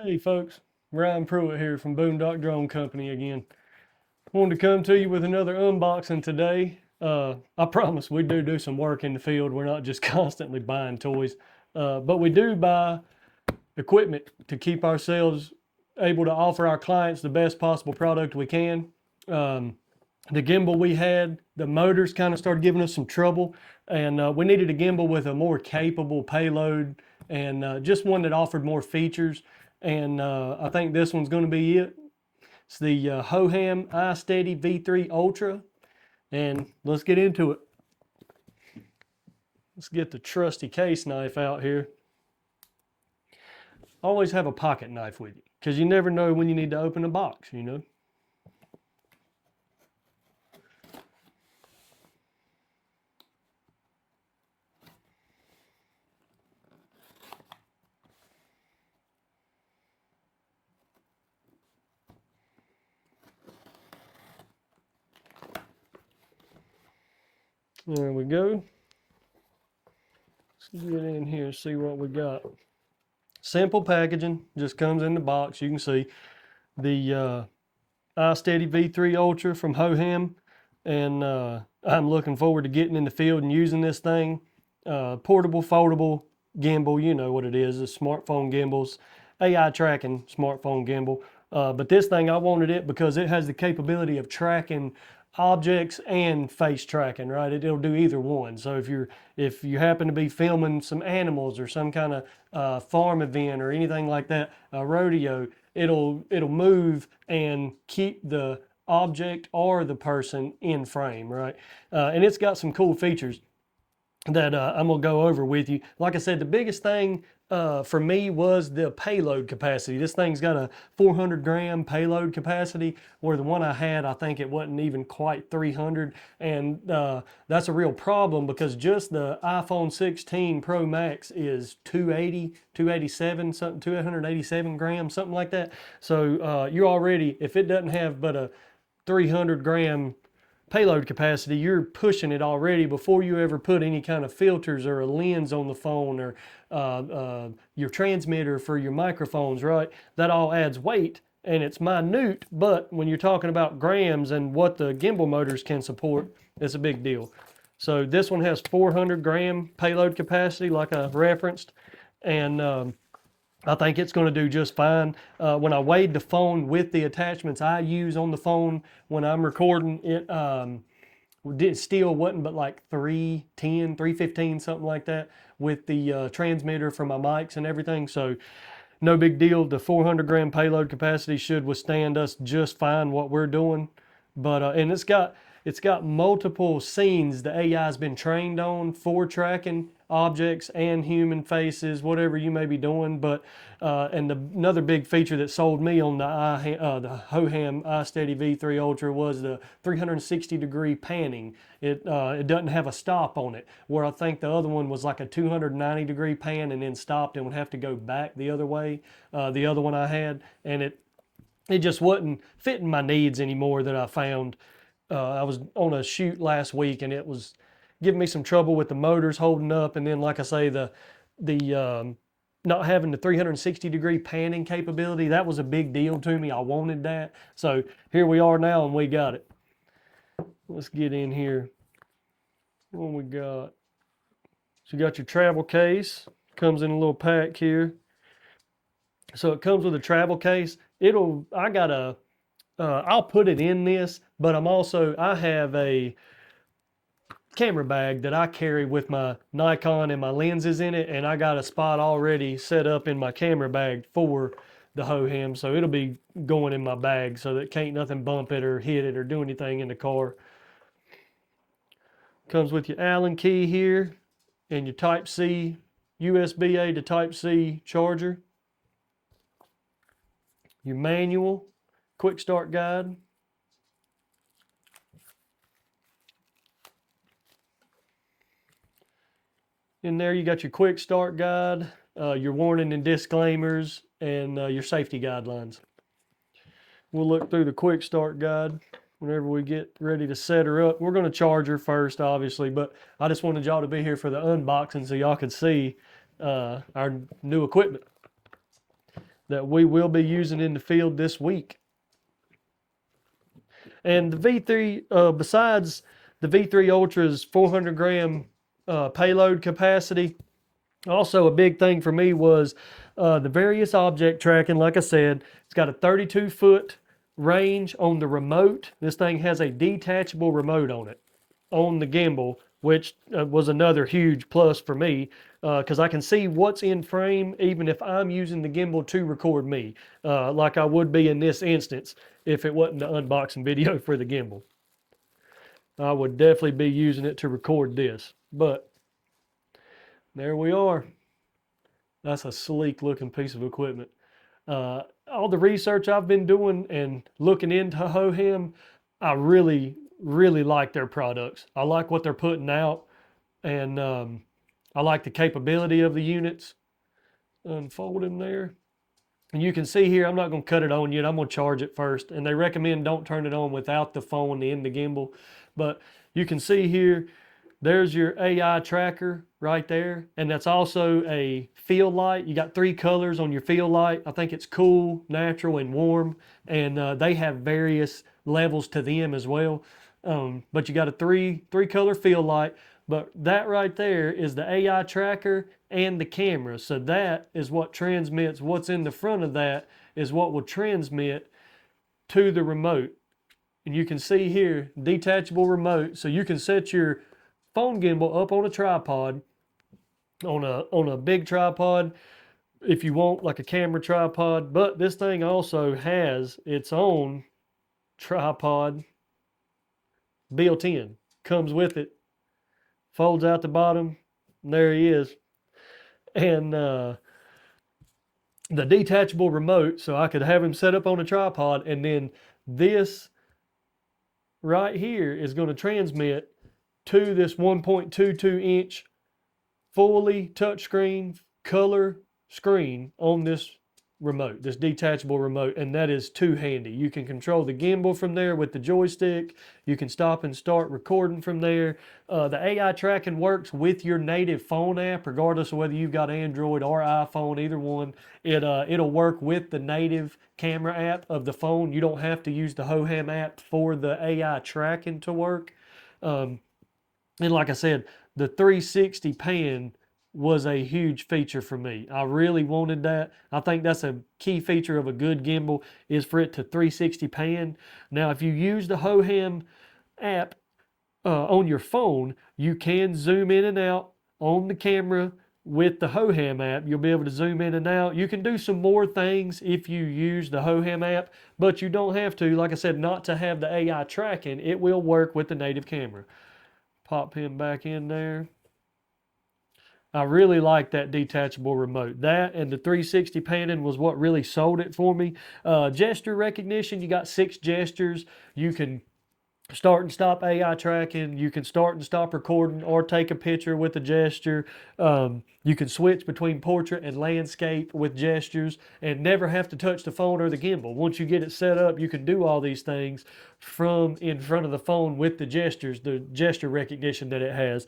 Hey folks, Ryan Pruitt here from Boondock Drone Company again. Wanted to come to you with another unboxing today. I promise we do some work in the field. We're not just constantly buying toys, but we do buy equipment to keep ourselves able to offer our clients the best possible product we can. The gimbal we had, the motors kind of started giving us some trouble, and we needed a gimbal with a more capable payload and just one that offered more features. And I think this one's going to be it. It's the Hohem iSteady V3 Ultra, and let's get into it. Let's get the trusty case knife out here. Always have a pocket knife with you, because you never know when you need to open a box, you know. There we go. Let's get in here and see what we got. Simple packaging, just comes in the box. You can see the iSteady V3 Ultra from Hohem, and I'm looking forward to getting in the field and using this thing. Portable, foldable gimbal, you know what it is, it's smartphone gimbals, AI tracking smartphone gimbal. But this thing, I wanted it because it has the capability of tracking objects and face tracking, right? It'll do either one. So if you happen to be filming some animals or some kind of farm event or anything like that, a rodeo, it'll move and keep the object or the person in frame, right? And it's got some cool features that I'm gonna go over with you. Like I said, the biggest thing for me was the payload capacity. This thing's got a 400 gram payload capacity, where the one I had, I think it wasn't even quite 300. And that's a real problem, because just the iPhone 16 Pro Max is 280, 287, something, 287 grams, something like that. So you're already, if it doesn't have but a 300 gram payload capacity, you're pushing it already before you ever put any kind of filters or a lens on the phone or your transmitter for your microphones, right? That all adds weight, and it's minute, but when you're talking about grams and what the gimbal motors can support, it's a big deal. So this one has 400 gram payload capacity, like I referenced, and I think it's going to do just fine. When I weighed the phone with the attachments I use on the phone when I'm recording, it still wasn't but like 310, 315, something like that, with the transmitter for my mics and everything. So no big deal. The 400 gram payload capacity should withstand us just fine what we're doing. But and it's got multiple scenes the AI has been trained on for tracking objects and human faces, whatever you may be doing. But and another big feature that sold me on the Hohem iSteady V3 Ultra was the 360-degree panning. It doesn't have a stop on it, where I think the other one was like a 290-degree pan and then stopped and would have to go back the other way. The other one I had, and it just wasn't fitting my needs anymore that I found. I was on a shoot last week, and it was giving me some trouble with the motors holding up, and then, like I say, the not having the 360-degree panning capability, that was a big deal to me. I wanted that. So here we are now, and we got it. Let's get in here. What we got? So you got your travel case. Comes in a little pack here. So it comes with a travel case. I'll put it in this, but I have a camera bag that I carry with my Nikon and my lenses in it, and I got a spot already set up in my camera bag for the Hohem, so it'll be going in my bag so that can't nothing bump it or hit it or do anything in the car. Comes with your Allen key here and your Type-C, USB-A to Type-C charger. Your manual, quick start guide. In there you got your quick start guide, your warning and disclaimers, and your safety guidelines. We'll look through the quick start guide whenever we get ready to set her up. We're going to charge her first, obviously, but I just wanted y'all to be here for the unboxing so y'all could see our new equipment. that we will be using in the field this week. And the V3, besides the V3 Ultra's 400 gram payload capacity, also a big thing for me was the various object tracking. Like I said, it's got a 32-foot range on the remote. This thing has a detachable remote on it, on the gimbal, which was another huge plus for me because I can see what's in frame even if I'm using the gimbal to record me, like I would be in this instance if it wasn't the unboxing video for the gimbal. I would definitely be using it to record this, but there we are. That's a sleek looking piece of equipment. All the research I've been doing and looking into Hohem, I really, really like their products. I like what they're putting out, and I like the capability of the units. Unfold them there. And you can see here, I'm not going to cut it on yet. I'm going to charge it first. And they recommend don't turn it on without the phone in the gimbal. But you can see here, there's your AI tracker right there. And that's also a field light. You got 3 colors on your field light. I think it's cool, natural, and warm. And they have various levels to them as well. But you got a three color field light. But that right there is the AI tracker and the camera. So that is what transmits, what's in the front of that is what will transmit to the remote. And you can see here, detachable remote. So you can set your phone gimbal up on a tripod, on a big tripod if you want, like a camera tripod. But this thing also has its own tripod built in. Comes with it. Folds out the bottom, and there he is. And the detachable remote, so I could have him set up on a tripod, and then this right here is going to transmit to this 1.22 inch fully touchscreen color screen on this remote, this detachable remote, and that is too handy. You can control the gimbal from there with the joystick. You can stop and start recording from there. The AI tracking works with your native phone app, regardless of whether you've got Android or iPhone, either one. It'll work with the native camera app of the phone. You don't have to use the Hohem app for the AI tracking to work. And like I said, the 360 pan was a huge feature for me. I really wanted that. I think that's a key feature of a good gimbal is for it to 360 pan. Now, if you use the Hohem app on your phone, you can zoom in and out on the camera with the Hohem app. You'll be able to zoom in and out. You can do some more things if you use the Hohem app, but you don't have to, like I said, not to have the AI tracking. It will work with the native camera. Pop him back in there. I really like that detachable remote. That and the 360 panning was what really sold it for me. Gesture recognition, you got 6 gestures. You can start and stop AI tracking. You can start and stop recording or take a picture with a gesture. You can switch between portrait and landscape with gestures and never have to touch the phone or the gimbal. Once you get it set up, you can do all these things from in front of the phone with the gestures, the gesture recognition that it has.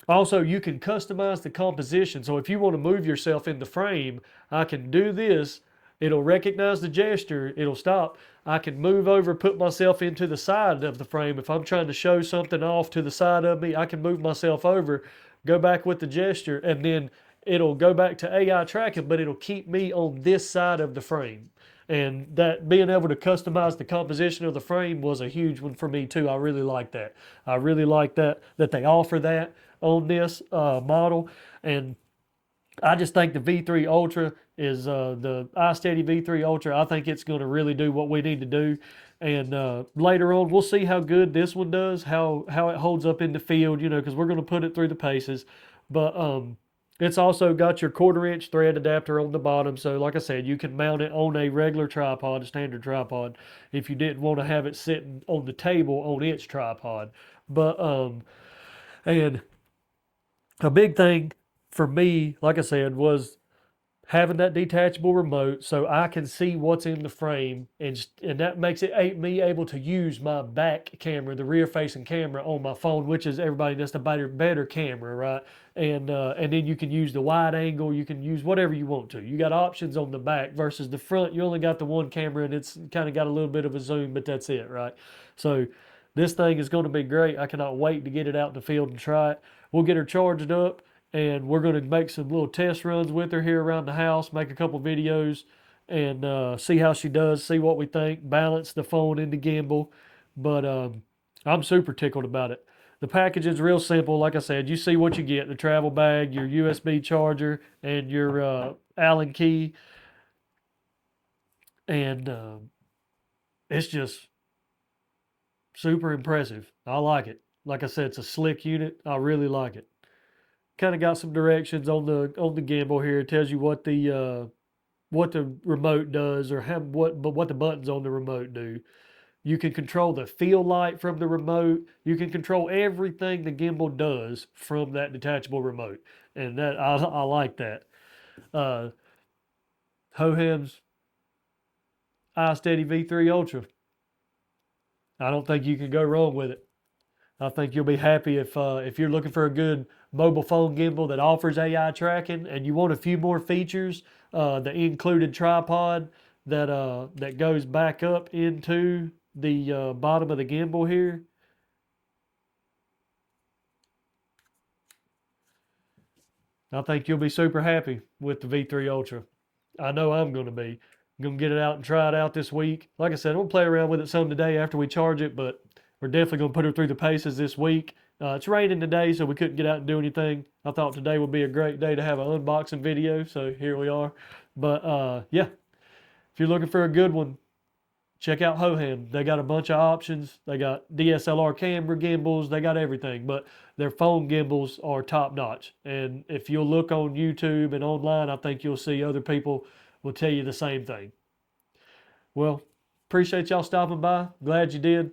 Also, you can customize the composition. So if you want to move yourself in the frame, I can do this. It'll recognize the gesture. It'll stop. I can move over, put myself into the side of the frame. If I'm trying to show something off to the side of me, I can move myself over, go back with the gesture, and then it'll go back to AI tracking, but it'll keep me on this side of the frame. And that being able to customize the composition of the frame was a huge one for me too. I really like that. I really like that they offer that on this model. And I just think the V3 Ultra is the iSteady V3 Ultra. I think it's going to really do what we need to do. And later on, we'll see how good this one does, how it holds up in the field, you know, because we're going to put it through the paces. But it's also got your 1/4 inch thread adapter on the bottom. So like I said, you can mount it on a regular tripod, a standard tripod, if you didn't want to have it sitting on the table on its tripod. But, and a big thing for me, like I said, was having that detachable remote so I can see what's in the frame, and that makes me able to use my back camera, the rear facing camera on my phone, which is everybody that's the better camera, right? And then you can use the wide angle, you can use whatever you want to. You got options on the back versus the front. You only got the one camera and it's kind of got a little bit of a zoom, but that's it, right? So this thing is going to be great. I cannot wait to get it out in the field and try it. We'll get her charged up, and we're going to make some little test runs with her here around the house, make a couple videos, and see how she does, see what we think, balance the phone in the gimbal. But I'm super tickled about it. The packaging's real simple. Like I said, you see what you get: the travel bag, your USB charger, and your Allen key. And it's just super impressive. I like it. Like I said, it's a slick unit. I really like it. Kind of got some directions on the gimbal here. It tells you what the remote does, or what the buttons on the remote do. You can control the field light from the remote. You can control everything the gimbal does from that detachable remote, and that I like that. Uh, Hohem's iSteady V3 Ultra. I don't think you can go wrong with it. I think you'll be happy if you're looking for a good mobile phone gimbal that offers AI tracking, and you want a few more features. The included tripod that goes back up into the bottom of the gimbal here. I think you'll be super happy with the V3 Ultra. I know I'm going to be. I'm going to get it out and try it out this week. Like I said, we'll play around with it some today after we charge it, but we're definitely going to put her through the paces this week. It's raining today, so we couldn't get out and do anything. I thought today would be a great day to have an unboxing video, so here we are. But yeah, if you're looking for a good one, check out Hohem. They got a bunch of options. They got DSLR camera gimbals. They got everything, but their phone gimbals are top notch. And if you'll look on YouTube and online, I think you'll see other people will tell you the same thing. Well, appreciate y'all stopping by. Glad you did.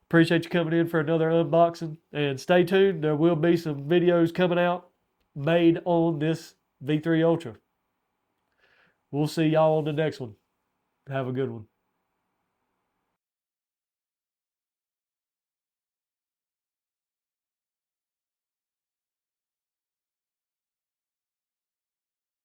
Appreciate you coming in for another unboxing. And stay tuned. There will be some videos coming out made on this V3 Ultra. We'll see y'all on the next one. Have a good one.